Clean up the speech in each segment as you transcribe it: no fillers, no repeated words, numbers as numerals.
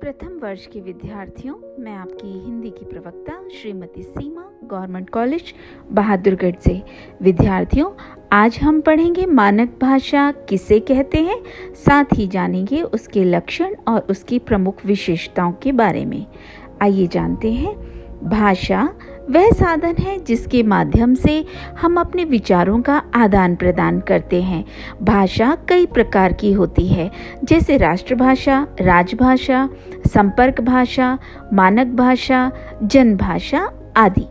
प्रथम वर्ष के विद्यार्थियों, मैं आपकी हिंदी की प्रवक्ता श्रीमती सीमा, गवर्नमेंट कॉलेज बहादुरगढ़ से। विद्यार्थियों, आज हम पढ़ेंगे मानक भाषा किसे कहते हैं, साथ ही जानेंगे उसके लक्षण और उसकी प्रमुख विशेषताओं के बारे में। आइए जानते हैं। भाषा वह साधन है जिसके माध्यम से हम अपने विचारों का आदान प्रदान करते हैं। भाषा कई प्रकार की होती है, जैसे राष्ट्रभाषा, राजभाषा, संपर्क भाषा, मानक भाषा, जनभाषा आदि।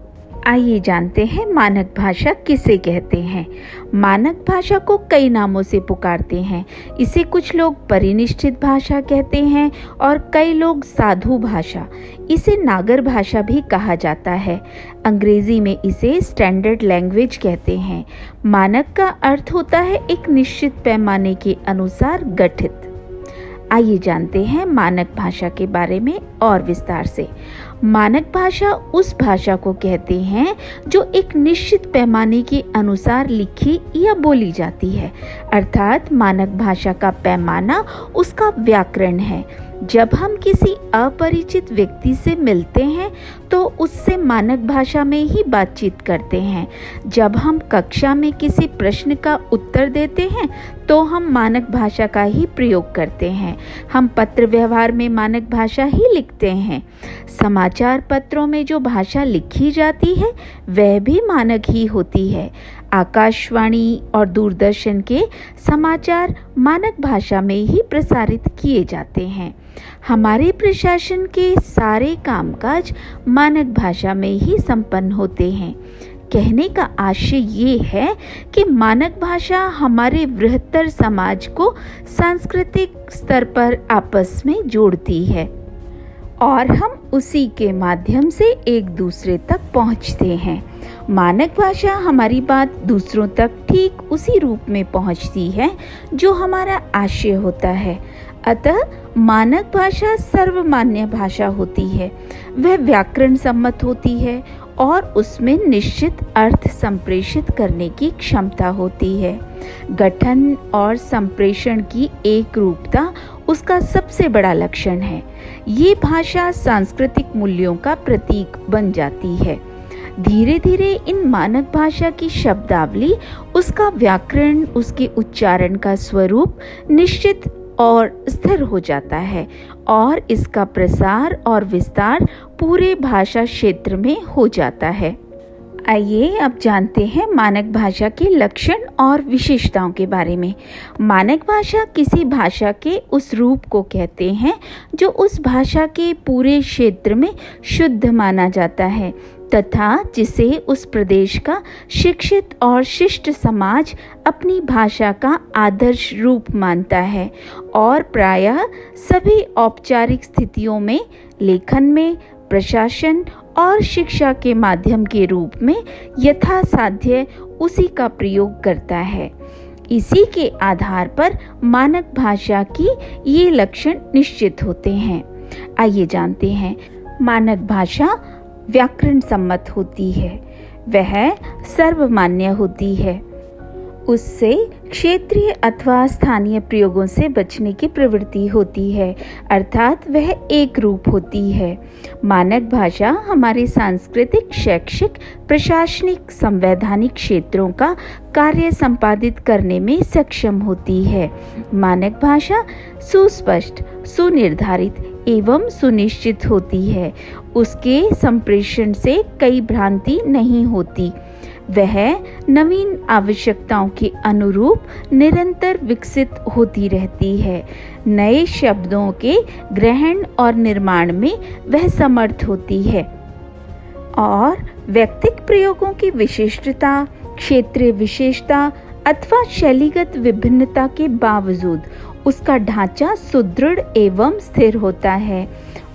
आइए जानते हैं मानक भाषा किसे कहते हैं। मानक भाषा को कई नामों से पुकारते हैं। इसे कुछ लोग परिनिष्ठित भाषा कहते हैं और कई लोग साधु भाषा, इसे नागर भाषा भी कहा जाता है। अंग्रेजी में इसे स्टैंडर्ड लैंग्वेज कहते हैं। मानक का अर्थ होता है एक निश्चित पैमाने के अनुसार गठित। आइए जानते हैं मानक भाषा के बारे में और विस्तार से। मानक भाषा उस भाषा को कहते हैं जो एक निश्चित पैमाने के अनुसार लिखी या बोली जाती है, अर्थात मानक भाषा का पैमाना उसका व्याकरण है। जब हम किसी अपरिचित व्यक्ति से मिलते हैं तो उससे मानक भाषा में ही बातचीत करते हैं। जब हम कक्षा में किसी प्रश्न का उत्तर देते हैं तो हम मानक भाषा का ही प्रयोग करते हैं। हम पत्र व्यवहार में मानक भाषा ही लिखते हैं। समाचार पत्रों में जो भाषा लिखी जाती है वह भी मानक ही होती है। आकाशवाणी और दूरदर्शन के समाचार मानक भाषा में ही प्रसारित किए जाते हैं। हमारे प्रशासन के सारे कामकाज मानक भाषा में ही संपन्न होते हैं। कहने का आशय ये है कि मानक भाषा हमारे बृहत्तर समाज को सांस्कृतिक स्तर पर आपस में जोड़ती है और हम उसी के माध्यम से एक दूसरे तक पहुंचते हैं। मानक भाषा हमारी बात दूसरों तक ठीक उसी रूप में पहुंचती है जो हमारा आशय होता है। अतः मानक भाषा सर्वमान्य भाषा होती है। वह व्याकरण सम्मत होती है और उसमें निश्चित अर्थ संप्रेषित करने की क्षमता होती है। गठन और संप्रेषण की एक रूपता उसका सबसे बड़ा लक्षण है। ये भाषा सांस्कृतिक मूल्यों का प्रतीक बन जाती है। धीरे धीरे इन मानक भाषा की शब्दावली, उसका व्याकरण, उसके उच्चारण का स्वरूप निश्चित और स्थिर हो जाता है और इसका प्रसार और विस्तार पूरे भाषा क्षेत्र में हो जाता है। आइए अब जानते हैं मानक भाषा के लक्षण और विशेषताओं के बारे में। मानक भाषा किसी भाषा के उस रूप को कहते हैं जो उस भाषा के पूरे क्षेत्र में शुद्ध माना जाता है तथा जिसे उस प्रदेश का शिक्षित और शिष्ट समाज अपनी भाषा का आदर्श रूप मानता है और प्रायः सभी औपचारिक स्थितियों में, लेखन में, प्रशासन और शिक्षा के माध्यम के रूप में यथासाध्य उसी का प्रयोग करता है। इसी के आधार पर मानक भाषा की ये लक्षण निश्चित होते हैं। आइए जानते हैं। मानक भाषा व्याकरण सम्मत होती है। वह सर्वमान्य होती है। उससे क्षेत्रीय अथवा स्थानीय प्रयोगों से बचने की प्रवृत्ति होती है, अर्थात वह एक रूप होती है। मानक भाषा हमारे सांस्कृतिक, शैक्षिक, प्रशासनिक, संवैधानिक क्षेत्रों का कार्य संपादित करने में सक्षम होती है। मानक भाषा सुस्पष्ट, सुनिर्धारित एवं सुनिश्चित होती है। उसके संप्रेषण से कई भ्रांति नहीं होती। वह नवीन आवश्यकताओं के अनुरूप निरंतर विकसित होती रहती है। नए शब्दों के ग्रहण और निर्माण में वह समर्थ होती है और व्यक्तिक प्रयोगों की विशिष्टता, क्षेत्रीय विशेषता अथवा शैलीगत विभिन्नता के बावजूद उसका ढांचा सुदृढ़ एवं स्थिर होता है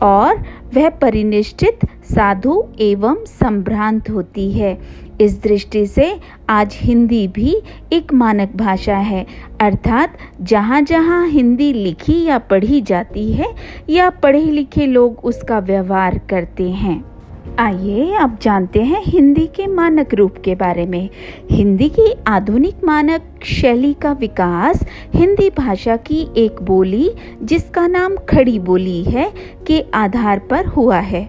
और वह परिनिष्ठित, साधु एवं संभ्रांत होती है। इस दृष्टि से आज हिंदी भी एक मानक भाषा है, अर्थात जहाँ जहाँ हिंदी लिखी या पढ़ी जाती है या पढ़े लिखे लोग उसका व्यवहार करते हैं। आइए अब जानते हैं हिंदी के मानक रूप के बारे में। हिंदी की आधुनिक मानक शैली का विकास हिंदी भाषा की एक बोली जिसका नाम खड़ी बोली है के आधार पर हुआ है।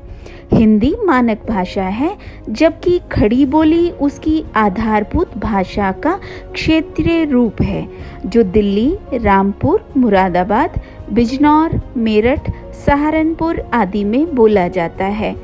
हिंदी मानक भाषा है जबकि खड़ी बोली उसकी आधारभूत भाषा का क्षेत्रीय रूप है जो दिल्ली, रामपुर, मुरादाबाद, बिजनौर, मेरठ, सहारनपुर आदि में बोला जाता है।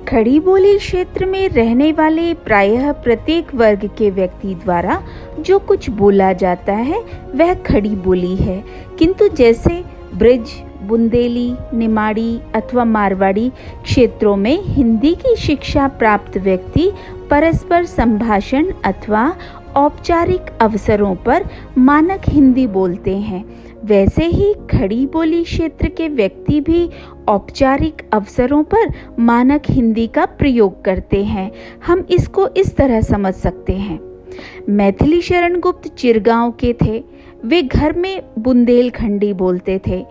खड़ी बोली क्षेत्र में रहने वाले प्रायः प्रत्येक वर्ग के व्यक्ति द्वारा जो कुछ बोला जाता है वह खड़ी बोली है, किंतु जैसे ब्रिज, बुंदेली, निमाड़ी अथवा मारवाड़ी क्षेत्रों में हिंदी की शिक्षा प्राप्त व्यक्ति परस्पर संभाषण अथवा औपचारिक अवसरों पर मानक हिंदी बोलते हैं, वैसे ही खड़ी बोली क्षेत्र के व्यक्ति भी औपचारिक अवसरों पर मानक हिंदी का प्रयोग करते हैं। हम इसको इस तरह समझ सकते हैं। मैथिली शरण गुप्त चिरगांव के थे, वे घर में बुंदेलखंडी बोलते थे।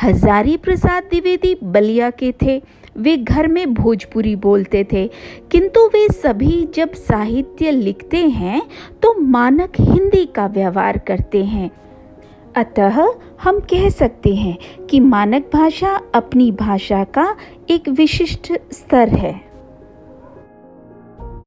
हजारी प्रसाद द्विवेदी बलिया के थे, वे घर में भोजपुरी बोलते थे, किंतु वे सभी जब साहित्य लिखते हैं तो मानक हिंदी का व्यवहार करते हैं। अतः हम कह सकते हैं कि मानक भाषा अपनी भाषा का एक विशिष्ट स्तर है।